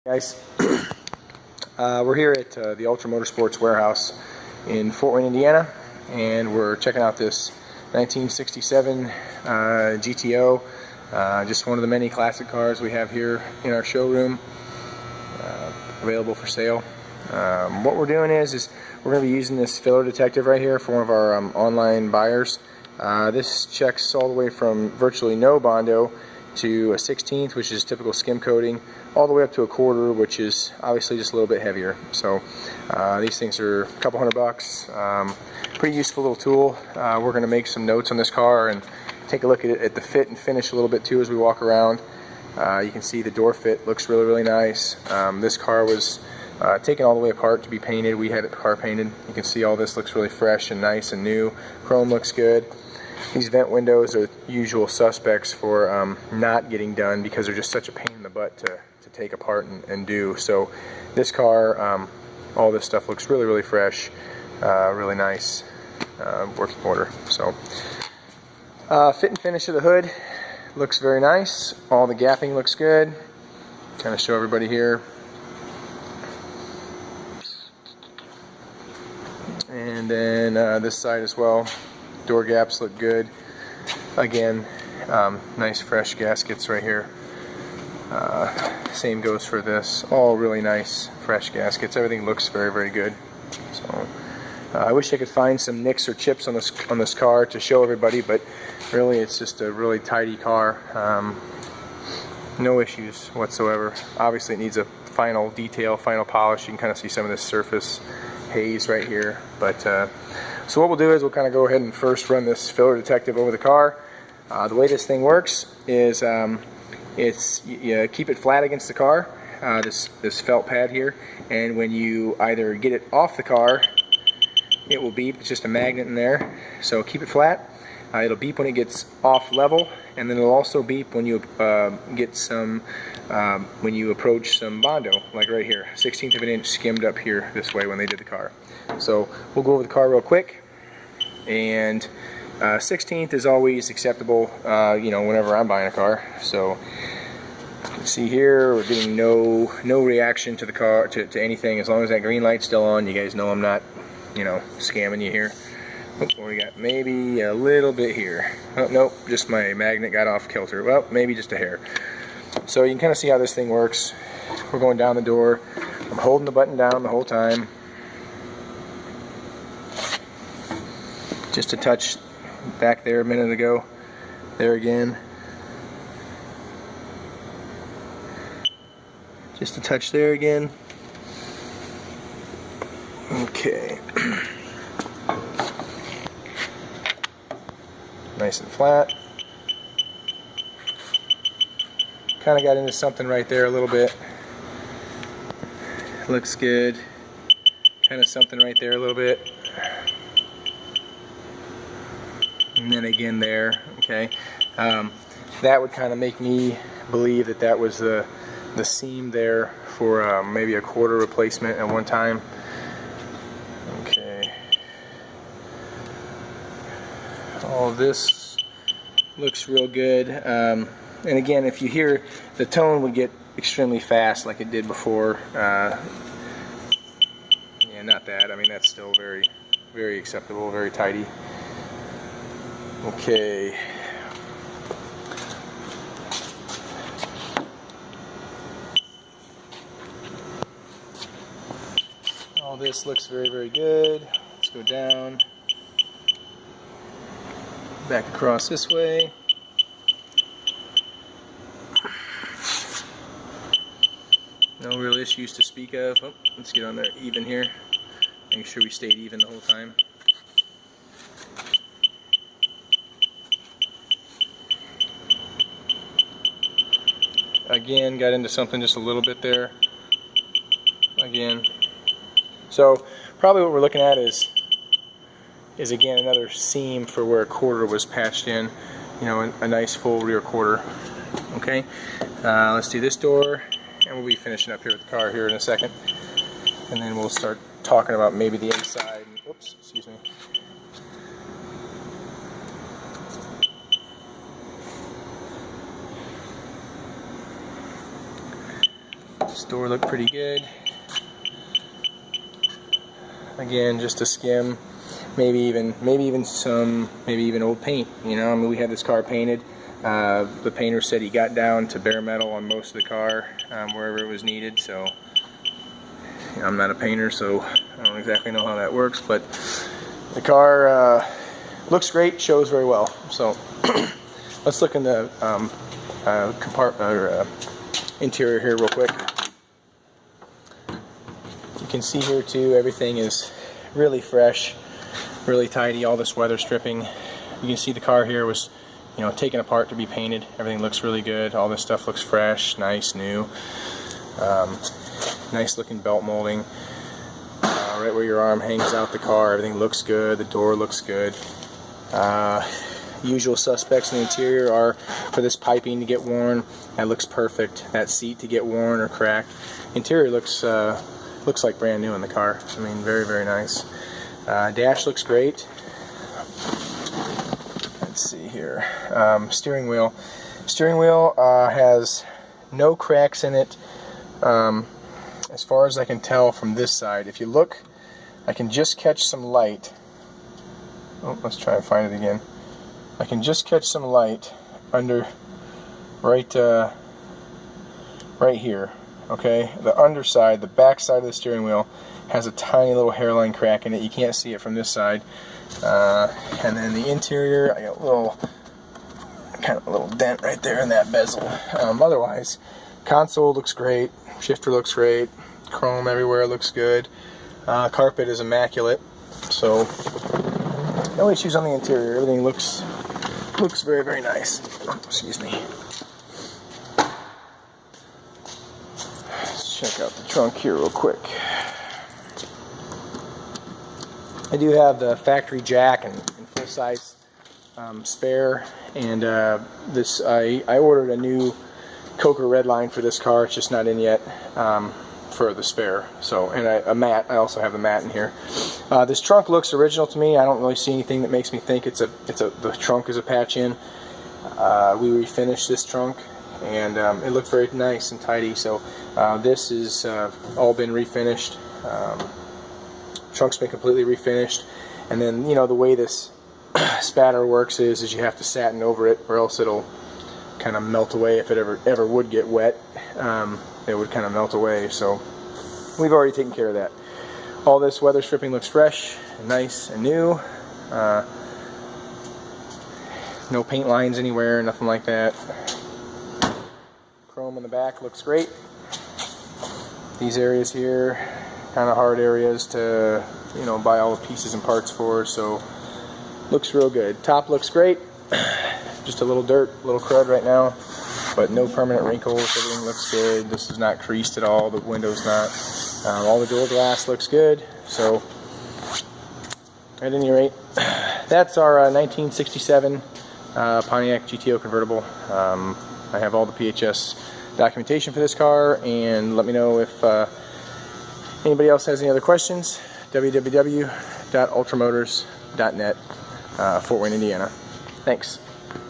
Guys, we're here at the Ultra Motorsports warehouse in Fort Wayne, Indiana, and we're checking out this 1967 GTO, just one of the many classic cars we have here in our showroom, available for sale. What we're doing is we're going to be using this filler detective right here for one of our online buyers. This checks all the way from virtually no Bondo to a 1/16, which is typical skim coating, all the way up to a quarter, which is obviously just a little bit heavier. So these things are a couple $100. Pretty useful little tool. We're going to make some notes on this car and take a look at the fit and finish a little bit too as we walk around. You can see the door fit looks really nice. This car was taken all the way apart to be painted. We had the car painted. You can see all this looks really fresh and nice and new. Chrome looks good. These vent windows are usual suspects for not getting done because they're just such a pain in the butt to take apart and do. So this car, all this stuff looks really fresh, really nice, working order. So fit and finish of the hood looks very nice. All the gapping looks good. Kind of show everybody here. And then this side as well. Door gaps look good. Again, nice fresh gaskets right here. Same goes for this. All really nice fresh gaskets. Everything looks very good. So I wish I could find some nicks or chips on this car to show everybody, but really it's just a really tidy car. No issues whatsoever. Obviously it needs a final detail, final polish. You can kind of see some of this surface haze right here, but so what we'll do is we'll kind of go ahead and first run this filler detective over the car. The way this thing works is you keep it flat against the car, this felt pad here, and when you either get it off the car, it will beep. It's just a magnet in there, so keep it flat. It'll beep when it gets off level, and then it'll also beep when you get some when you approach some Bondo, like right here, 1/16 of an inch skimmed up here this way when they did the car. So we'll go over the car real quick, and 1/16 is always acceptable, you know, whenever I'm buying a car. So you can see here we're getting no reaction to the car, to anything, as long as that green light's still on. You guys know I'm not, you know, scamming you here. What we got? Maybe a little bit here. Oh, nope, just my magnet got off kilter. Well, maybe just a hair. So you can kind of see how this thing works. We're going down the door. I'm holding the button down the whole time. Just a touch back there a minute ago. There again. Just a touch there again. Okay. Nice and flat. Kind of got into something right there a little bit. Looks good. Kind of something right there a little bit. And then again there. Okay. That would kind of make me believe that that was the seam there for maybe a quarter replacement at one time. Okay. All this looks real good. And again, if you hear, the tone would get extremely fast like it did before. Yeah, not that. I mean, that's still very acceptable, very tidy. Okay. All this looks very good. Let's go down. Back across this way. No real issues to speak of. Oh, let's get on there even here. Make sure we stayed even the whole time. Again, got into something just a little bit there. Again. So probably what we're looking at is again another seam for where a quarter was patched in. You know, a nice full rear quarter. Okay. Let's do this door. And we'll be finishing up here with the car here in a second, and then we'll start talking about maybe the inside. Oops, excuse me. This door looked pretty good. Again, just a skim, maybe even old paint. You know, I mean, we had this car painted. The painter said he got down to bare metal on most of the car, wherever it was needed. So, you know, I'm not a painter, so I don't exactly know how that works. But the car looks great, shows very well. So let's look in the interior here real quick. You can see here too, everything is really fresh, really tidy. All this weather stripping. You can see the car here was, you know, taken apart to be painted. Everything looks really good. All this stuff looks fresh, nice, new. Nice looking belt molding. Right where your arm hangs out the car, everything looks good. The door looks good. Usual suspects in the interior are for this piping to get worn. That looks perfect. That seat to get worn or cracked. Interior looks like brand new in the car. I mean, very, very nice. Dash looks great. Let's see here. Steering wheel. Steering wheel has no cracks in it. As far as I can tell from this side. If you look, I can just catch some light. Oh, let's try and find it again. I can just catch some light under right here. Okay, the underside, the back side of the steering wheel has a tiny little hairline crack in it. You can't see it from this side. And then the interior, I got a little dent right there in that bezel. Otherwise, console looks great, shifter looks great, chrome everywhere looks good. Carpet is immaculate, so no issues on the interior. Everything looks very, very nice. Excuse me. Let's check out the trunk here real quick. I do have the factory jack and full size spare, and I ordered a new Coker red line for this car. It's just not in yet for the spare. So, and a mat. I also have the mat in here. This trunk looks original to me. I don't really see anything that makes me think the trunk is a patch in. We refinished this trunk, and it looked very nice and tidy. So this is all been refinished. Trunk's been completely refinished, and then, you know, the way this spatter works is you have to satin over it, or else it'll kind of melt away. If it ever would get wet, it would kind of melt away. So we've already taken care of that. All this weather stripping looks fresh and nice and new. No paint lines anywhere, nothing like that. Chrome in the back looks great. These areas here, kind of hard areas to, you know, buy all the pieces and parts for, so looks real good. Top looks great. Just a little dirt, a little crud right now, but no permanent wrinkles. Everything looks good. This is not creased at all. The window's not. All the door glass looks good. So at any rate, that's our 1967 Pontiac GTO convertible. I have all the PHS documentation for this car, and let me know if anybody else has any other questions. www.ultramotors.net, Fort Wayne, Indiana. Thanks.